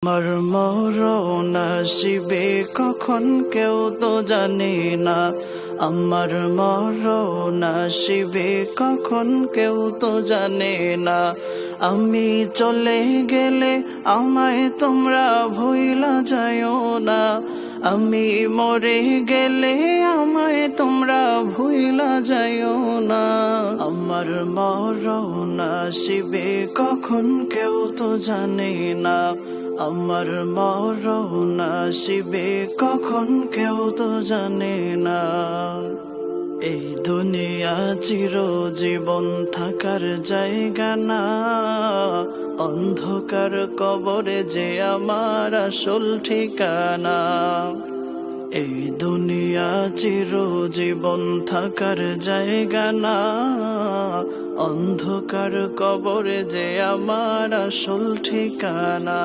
আমার মরণ আসিবে কখন কেউ তো জানে না। আমার মরণ আসিবে কখন কেউ তো জানে না। আমি চলে গেলে আমায় তোমরা ভুইলা যাইও না। আমি মরে গেলে আমায় তোমরা ভুইলা যাইও না। আমার মরণ আসিবে কখন কেউ তো জানে না। আমার মরণ আসিবে কখন কেউ তো জানে না। এই দুনিয়া চিরজীবন থাকার জায়গা না। অন্ধকার কবরে যে আমার আসল ঠিকানা। এই দুনিয়া চিরজীবন থাকার জায়গা না। অন্ধকার কবরে যে আমার আসল ঠিকানা।